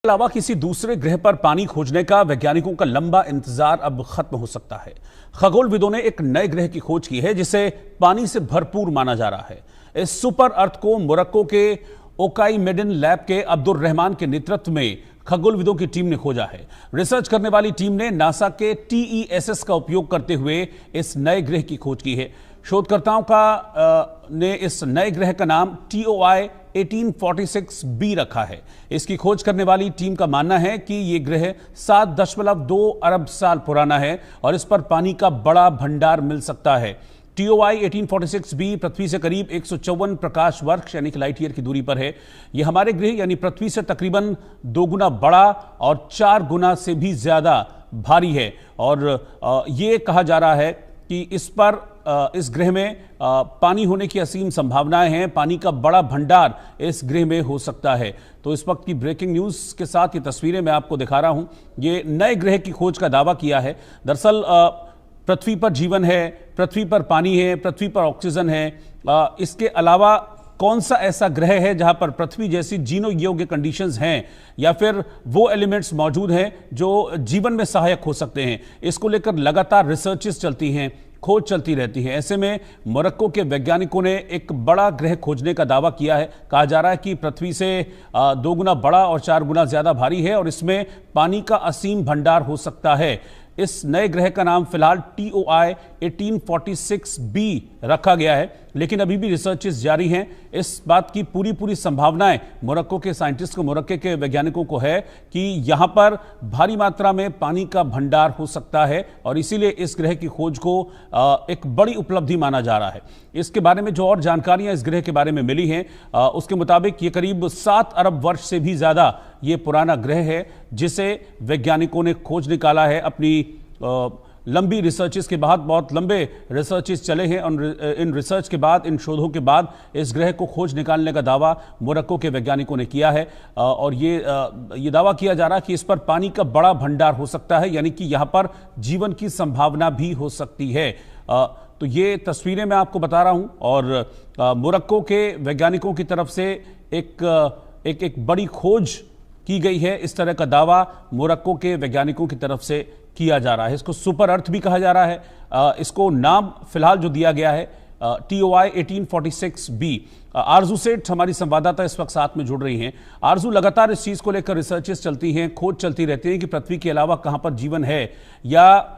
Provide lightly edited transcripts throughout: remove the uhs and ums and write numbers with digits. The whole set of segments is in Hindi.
अलावा किसी दूसरे ग्रह पर पानी खोजने का वैज्ञानिकों का लंबा इंतजार अब खत्म हो सकता है। खगोलविदों ने एक नए ग्रह की खोज की है जिसे पानी से भरपूर माना जा रहा है। इस सुपर अर्थ को मोरक्को के ओकाई मेडिन लैब के अब्दुल रहमान के नेतृत्व में खगोलविदों की टीम ने खोजा है। रिसर्च करने वाली टीम ने नासा के TESS का उपयोग करते हुए इस नए ग्रह की खोज की है। शोधकर्ताओं ने इस नए ग्रह का नाम TOI 1846b रखा है। इसकी खोज करने वाली टीम का मानना है कि यह ग्रह 7.2 अरब साल पुराना है और इस पर पानी का बड़ा भंडार मिल सकता है। TOI 1846b पृथ्वी से करीब 154 प्रकाश वर्ष यानी कि लाइट ईयर की दूरी पर है। यह हमारे ग्रह यानी पृथ्वी से तकरीबन 2 गुना बड़ा और 4 गुना से भी ज्यादा भारी है और यह कहा जा रहा है कि इस ग्रह में पानी होने की असीम संभावनाएं हैं। पानी का बड़ा भंडार इस ग्रह में हो सकता है। तो इस वक्त की ब्रेकिंग न्यूज के साथ ये तस्वीरें मैं आपको दिखा रहा हूं। ये नए ग्रह की खोज का दावा किया है। दरअसल पृथ्वी पर जीवन है, पृथ्वी पर पानी है, पृथ्वी पर ऑक्सीजन है। इसके अलावा कौन सा ऐसा ग्रह है जहां पर पृथ्वी जैसी जीनो योग्य कंडीशंस हैं या फिर वो एलिमेंट्स मौजूद हैं जो जीवन में सहायक हो सकते हैं। इसको लेकर लगातार रिसर्चेस चलती हैं, खोज चलती रहती है। ऐसे में मोरक्को के वैज्ञानिकों ने एक बड़ा ग्रह खोजने का दावा किया है। कहा जा रहा है कि पृथ्वी से 2 गुना बड़ा और 4 गुना ज्यादा भारी है और इसमें पानी का असीम भंडार हो सकता है। इस नए ग्रह का नाम फिलहाल TOI 1846b रखा गया है, लेकिन अभी भी रिसर्चेस जारी हैं। इस बात की पूरी संभावनाएं मोरक्को के साइंटिस्ट को, मोरक्को के वैज्ञानिकों को है कि यहां पर भारी मात्रा में पानी का भंडार हो सकता है और इसीलिए इस ग्रह की खोज को एक बड़ी उपलब्धि माना जा रहा है। इसके बारे में जो और जानकारियां इस ग्रह के बारे में मिली हैं उसके मुताबिक ये करीब 7 अरब वर्ष से भी ज्यादा ये पुराना ग्रह है जिसे वैज्ञानिकों ने खोज निकाला है। अपनी लंबी रिसर्चेस के बाद, बहुत लंबे रिसर्चेस चले हैं और इन रिसर्च के बाद, इन शोधों के बाद इस ग्रह को खोज निकालने का दावा मोरक्को के वैज्ञानिकों ने किया है और ये दावा किया जा रहा है कि इस पर पानी का बड़ा भंडार हो सकता है, यानी कि यहां पर जीवन की संभावना भी हो सकती है। तो ये तस्वीरें मैं आपको बता रहा हूं और मोरक्को के वैज्ञानिकों की तरफ से एक बड़ी खोज की गई है। इस तरह का दावा मोरक्को के वैज्ञानिकों की तरफ से किया जा रहा है। इसको सुपर अर्थ भी कहा जा रहा है। इसको नाम फिलहाल जो दिया गया है TOI 1846b। आरजू सेठ हमारी संवाददाता इस वक्त साथ में जुड़ रही हैं। आरजू, लगातार इस चीज को लेकर रिसर्चेस चलती हैं, खोज चलती रहती है कि पृथ्वी के अलावा कहां पर जीवन है या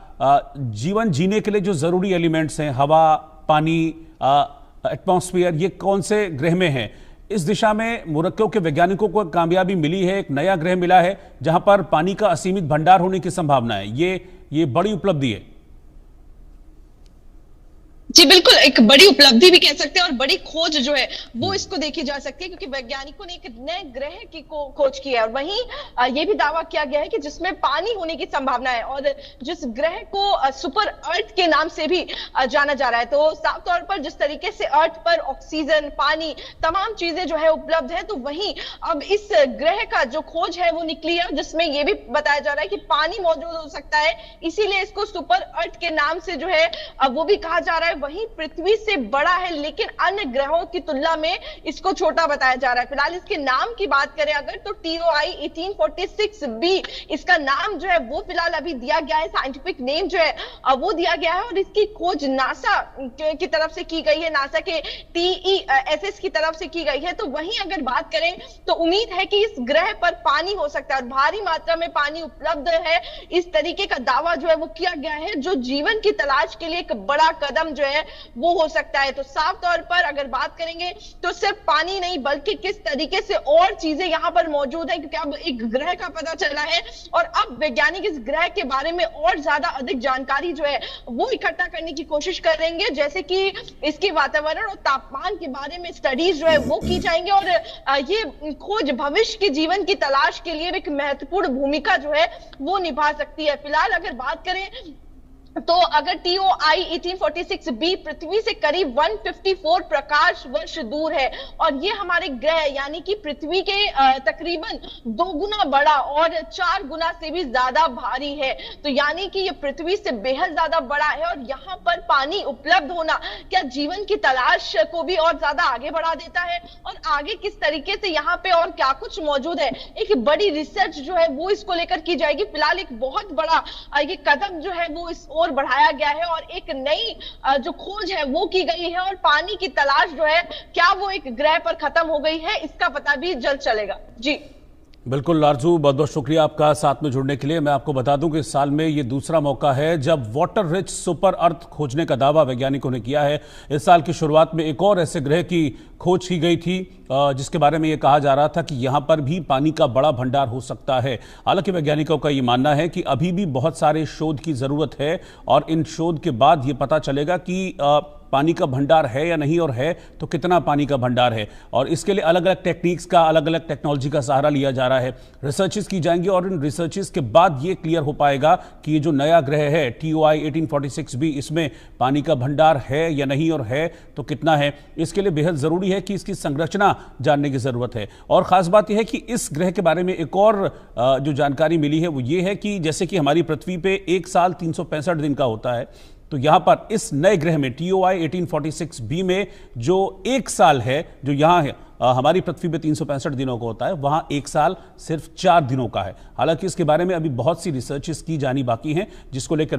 जीवन जीने के लिए जो जरूरी एलिमेंट्स हैं, हवा, पानी, एटमॉस्फेयर, ये कौन से ग्रह में है। इस दिशा में मोरक्को के वैज्ञानिकों को कामयाबी मिली है। एक नया ग्रह मिला है जहां पर पानी का असीमित भंडार होने की संभावना है। ये बड़ी उपलब्धि है। जी बिल्कुल, एक बड़ी उपलब्धि भी कह सकते हैं और बड़ी खोज जो है वो इसको देखी जा सकती है क्योंकि वैज्ञानिकों ने एक नए ग्रह की खोज की है और वहीं ये भी दावा किया गया है कि जिसमें पानी होने की संभावना है और जिस ग्रह को सुपर अर्थ के नाम से भी जाना जा रहा है। तो साफ तौर पर जिस तरीके से अर्थ पर ऑक्सीजन, पानी, तमाम चीजें जो है उपलब्ध है, तो वहीं अब इस ग्रह का जो खोज है वो निकली है जिसमें ये भी बताया जा रहा है कि पानी मौजूद हो सकता है, इसीलिए इसको सुपर अर्थ के नाम से जो है वो भी कहा जा रहा है। वहीं पृथ्वी से बड़ा है लेकिन अन्य ग्रहों की तुलना में इसको छोटा बताया जा रहा है। फिलहाल इसके नाम की बात करें अगर तो TOI 1846b इसका नाम जो है वो फिलहाल अभी दिया गया है, साइंटिफिक नेम जो है वो दिया गया है और इसकी खोज नासा की तरफ से की गई है, नासा के TESS की तरफ से की गई है। तो वहीं अगर बात करें तो उम्मीद है कि इस ग्रह पर पानी हो सकता है और भारी मात्रा में पानी उपलब्ध है। इस तरीके का दावा जो है वो किया गया है जो जीवन की तलाश के लिए एक बड़ा कदम जो है वो हो सकता है। तो साफ तौर पर अगर बात करेंगे तो सिर्फ पानी नहीं बल्कि किस तरीके से और चीजें यहां पर मौजूद हैं, क्योंकि अब एक ग्रह का पता चला है और अब वैज्ञानिक इस ग्रह के बारे में और ज्यादा अधिक जानकारी जो है वो इकट्ठा करने की कोशिश करेंगे, जैसे कि इसके वातावरण और तापमान के बारे में स्टडीज जो है वो की जाएंगे और ये खोज भविष्य के जीवन की तलाश के लिए एक महत्वपूर्ण भूमिका जो है वो निभा सकती है। फिलहाल अगर बात करें तो अगर TOI 1846b पृथ्वी से करीब 154 प्रकाश वर्ष दूर है और ये हमारे ग्रह यानी कि पृथ्वी के तकरीबन 2 गुना बड़ा और 4 गुना से भी ज्यादा भारी है, तो यानी कि ये पृथ्वी से बेहद ज्यादा बड़ा है और यहाँ पर पानी उपलब्ध होना क्या जीवन की तलाश को भी और ज्यादा आगे बढ़ा देता है, और आगे किस तरीके से यहाँ पे और क्या कुछ मौजूद है, एक बड़ी रिसर्च जो है वो इसको लेकर की जाएगी। फिलहाल एक बहुत बड़ा ये कदम जो है वो इस ओर बढ़ाया गया है और एक नई जो खोज है वो की गई है, और पानी की तलाश जो है क्या वो एक ग्रह पर खत्म हो गई है इसका पता भी जल्द चलेगा। जी बिल्कुल आरजू, बहुत बहुत शुक्रिया आपका साथ में जुड़ने के लिए। मैं आपको बता दूं कि इस साल में ये दूसरा मौका है जब वाटर रिच सुपर अर्थ खोजने का दावा वैज्ञानिकों ने किया है। इस साल की शुरुआत में एक और ऐसे ग्रह की खोज की गई थी जिसके बारे में ये कहा जा रहा था कि यहां पर भी पानी का बड़ा भंडार हो सकता है। हालांकि वैज्ञानिकों का ये मानना है कि अभी भी बहुत सारे शोध की जरूरत है और इन शोध के बाद ये पता चलेगा कि पानी का भंडार है या नहीं, और है तो कितना पानी का भंडार है। और इसके लिए अलग अलग टेक्निक्स का, अलग अलग टेक्नोलॉजी का सहारा लिया जा रहा है। रिसर्चेस की जाएंगी और इन रिसर्चेस के बाद ये क्लियर हो पाएगा कि ये जो नया ग्रह है TOI 1846b, इसमें पानी का भंडार है या नहीं, और है तो कितना है। इसके लिए बेहद जरूरी है कि इसकी संरचना जानने की जरूरत है। और खास बात यह है कि इस ग्रह के बारे में एक और जो जानकारी मिली है वो ये है कि जैसे कि हमारी पृथ्वी पे एक साल 365 दिन का होता है, तो यहां पर इस नए ग्रह में TOI 1846b में जो एक साल है, जो यहां है हमारी पृथ्वी पे 365 दिनों का होता है, वहां एक साल सिर्फ 4 दिनों का है। हालांकि इसके बारे में अभी बहुत सी रिसर्चेस की जानी बाकी हैं जिसको लेकर